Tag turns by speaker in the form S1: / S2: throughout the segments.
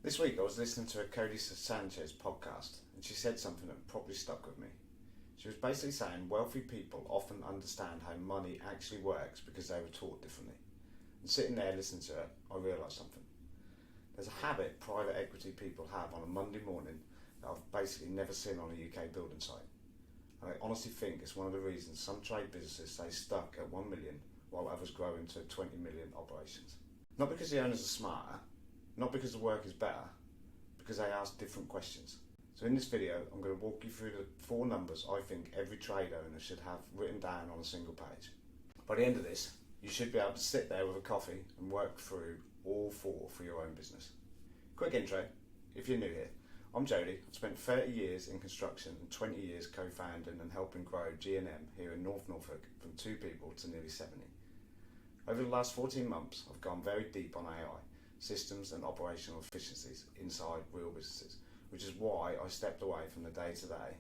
S1: This week I was listening to a Cody Sanchez podcast and she said something that probably stuck with me. She was basically saying wealthy people often understand how money actually works because they were taught differently. And sitting there listening to her, I realised something. There's a habit private equity people have on a Monday morning that I've basically never seen on a UK building site. And I honestly think it's one of the reasons some trade businesses stay stuck at 1 million while others grow into 20 million operations. Not because the owners are smarter, not because the work is better, because they ask different questions. So in this video, I'm going to walk you through the 4 numbers I think every trade owner should have written down on a single page. By the end of this, you should be able to sit there with a coffee and work through all 4 for your own business. Quick intro, if you're new here. I'm Jody. I've spent 30 years in construction and 20 years co-founding and helping grow G&M here in Norfolk from 2 people to nearly 70. Over the last 14 months, I've gone very deep on AI, systems and operational efficiencies inside real businesses, which is why I stepped away from the day-to-day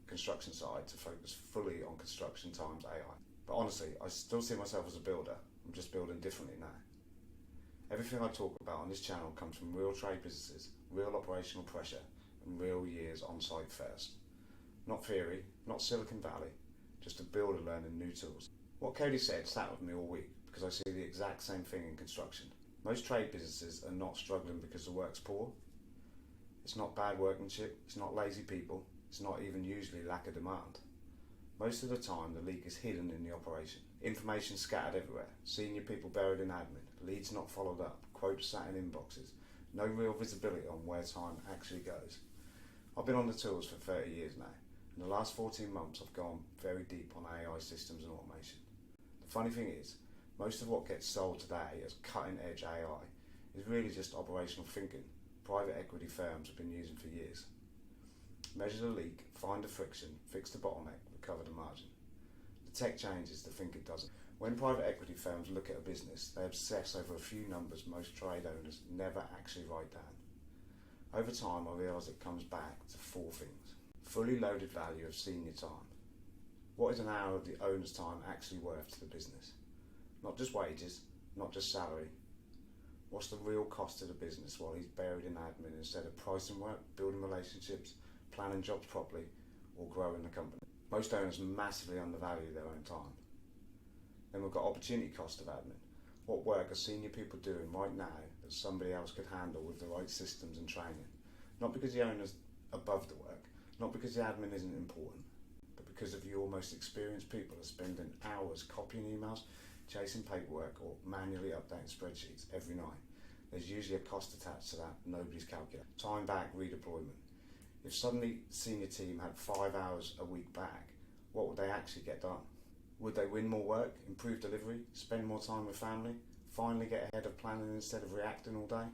S1: construction side to focus fully on construction times AI. But honestly, I still see myself as a builder. I'm just building differently now. Everything I talk about on this channel comes from real trade businesses, real operational pressure, and real years on site first. Not theory, not Silicon Valley, just a builder learning new tools. What Cody said sat with me all week because I see the exact same thing in construction. Most trade businesses are not struggling because the work's poor. It's not bad workmanship, it's not lazy people, it's not even usually lack of demand. Most of the time the leak is hidden in the operation. Information scattered everywhere, senior people buried in admin, leads not followed up, quotes sat in inboxes, no real visibility on where time actually goes. I've been on the tools for 30 years now. In the last 14 months I've gone very deep on AI systems and automation. The funny thing is, most of what gets sold today as cutting edge AI is really just operational thinking private equity firms have been using for years. Measure the leak, find the friction, fix the bottleneck, recover the margin. The tech changes, the thinking doesn't. When private equity firms look at a business, they obsess over a few numbers most trade owners never actually write down. Over time, I realise it comes back to 4 things. Fully loaded value of senior time. What is an hour of the owner's time actually worth to the business? Not just wages, not just salary. What's the real cost to the business while he's buried in admin instead of pricing work, building relationships, planning jobs properly, or growing the company? Most owners massively undervalue their own time. Then we've got opportunity cost of admin. What work are senior people doing right now that somebody else could handle with the right systems and training? Not because the owner's above the work, not because the admin isn't important, but because of your most experienced people are spending hours copying emails, chasing paperwork or manually updating spreadsheets every night. There's usually a cost attached to that nobody's calculated. Time back redeployment. If suddenly senior team had 5 hours a week back, what would they actually get done? Would they win more work, improve delivery, spend more time with family, finally get ahead of planning instead of reacting all day?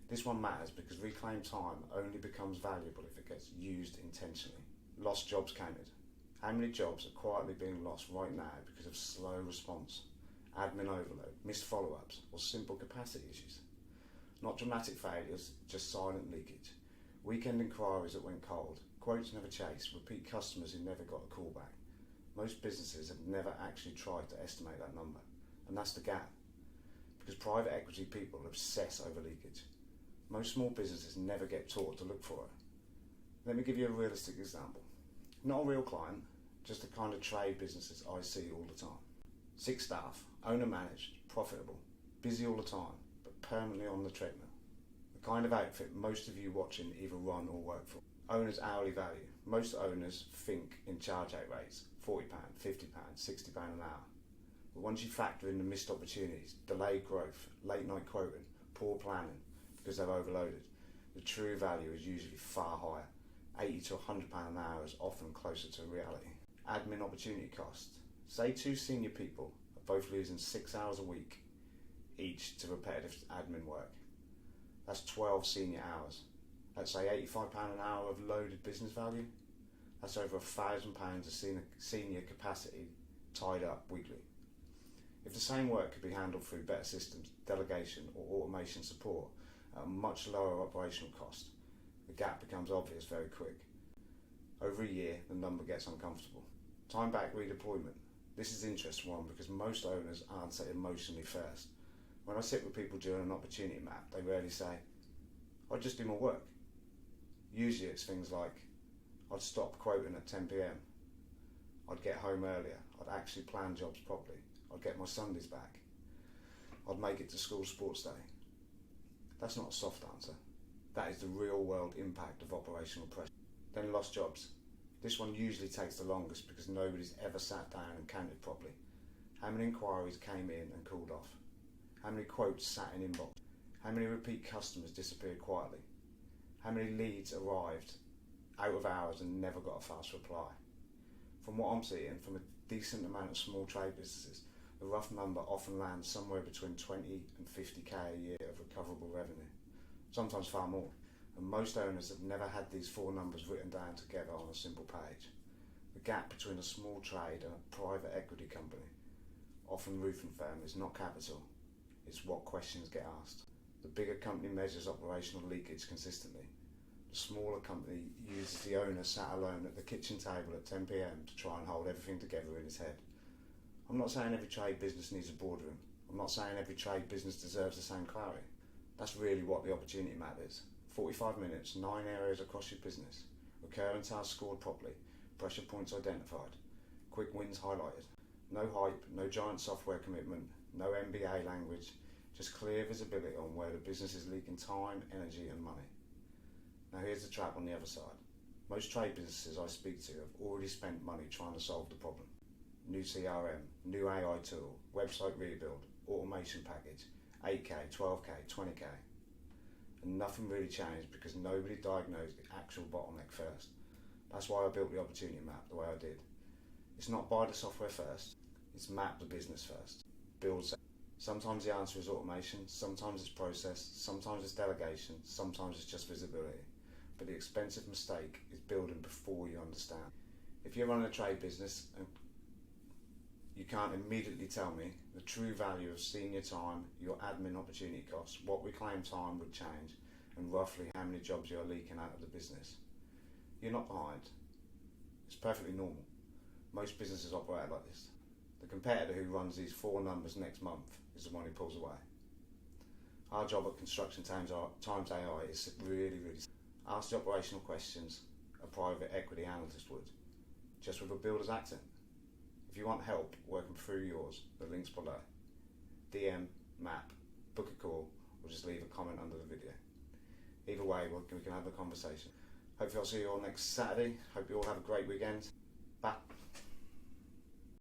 S1: This one matters because reclaimed time only becomes valuable if it gets used intentionally. Lost jobs counted. How many jobs are quietly being lost right now because of slow response, admin overload, missed follow-ups, or simple capacity issues? Not dramatic failures, just silent leakage. Weekend inquiries that went cold, quotes never chased, repeat customers who never got a call back. Most businesses have never actually tried to estimate that number, and that's the gap. Because private equity people obsess over leakage. Most small businesses never get taught to look for it. Let me give you a realistic example. Not a real client, just the kind of trade businesses I see all the time. 6 staff, owner managed, profitable, busy all the time, but permanently on the treadmill. The kind of outfit most of you watching either run or work for. Owner's hourly value. Most owners think in charge out rates, £40, £50, £60 an hour. But once you factor in the missed opportunities, delayed growth, late night quoting, poor planning because they're overloaded, the true value is usually far higher. £80 to £100 an hour is often closer to reality. Admin opportunity cost. Say 2 senior people are both losing 6 hours a week each to repetitive admin work. That's 12 senior hours. Let's say £85 an hour of loaded business value. That's over £1,000 of senior capacity tied up weekly. If the same work could be handled through better systems, delegation or automation support at a much lower operational cost, the gap becomes obvious very quick. Over a year, the number gets uncomfortable. Time back redeployment. This is an interesting one because most owners answer emotionally first. When I sit with people during an opportunity map, they rarely say, I'd just do more work. Usually it's things like I'd stop quoting at 10 p.m. I'd get home earlier. I'd actually plan jobs properly. I'd get my Sundays back. I'd make it to school sports day. That's not a soft answer. That is the real world impact of operational pressure. Then lost jobs. This one usually takes the longest because nobody's ever sat down and counted properly. How many inquiries came in and called off? How many quotes sat in inbox? How many repeat customers disappeared quietly? How many leads arrived out of hours and never got a fast reply? From what I'm seeing, from a decent amount of small trade businesses, the rough number often lands somewhere between 20 and 50k a year of recoverable revenue, sometimes far more. And most owners have never had these four numbers written down together on a simple page. The gap between a small trade and a private equity company, often roofing firm, is not capital, it's what questions get asked. The bigger company measures operational leakage consistently. The smaller company uses the owner sat alone at the kitchen table at 10 p.m. to try and hold everything together in his head. I'm not saying every trade business needs a boardroom. I'm not saying every trade business deserves the same clarity. That's really what the opportunity map is. 45 minutes, 9 areas across your business, recurring tasks scored properly, pressure points identified, quick wins highlighted. No hype, no giant software commitment, no MBA language, just clear visibility on where the business is leaking time, energy and money. Now here's the trap on the other side. Most trade businesses I speak to have already spent money trying to solve the problem. New CRM, new AI tool, website rebuild, automation package, 8k, 12k, 20k. And nothing really changed because nobody diagnosed the actual bottleneck first. That's why I built the opportunity map the way I did. It's not buy the software first, it's map the business first. Build. Sometimes the answer is automation, sometimes it's process, sometimes it's delegation, sometimes it's just visibility. But the expensive mistake is building before you understand. If you're running a trade business and you can't immediately tell me the true value of senior time, your admin opportunity costs, what reclaimed time would change, and roughly how many jobs you're leaking out of the business, you're not behind. It's perfectly normal. Most businesses operate like this. The competitor who runs these four numbers next month is the one who pulls away. Our job at Construction Times AI is really ask the operational questions a private equity analyst would, just with a builder's accent. If you want help working through yours, the link's below. DM, map, book a call, or just leave a comment under the video. Either way, we can have a conversation. Hopefully I'll see you all next Saturday. Hope you all have a great weekend. Bye.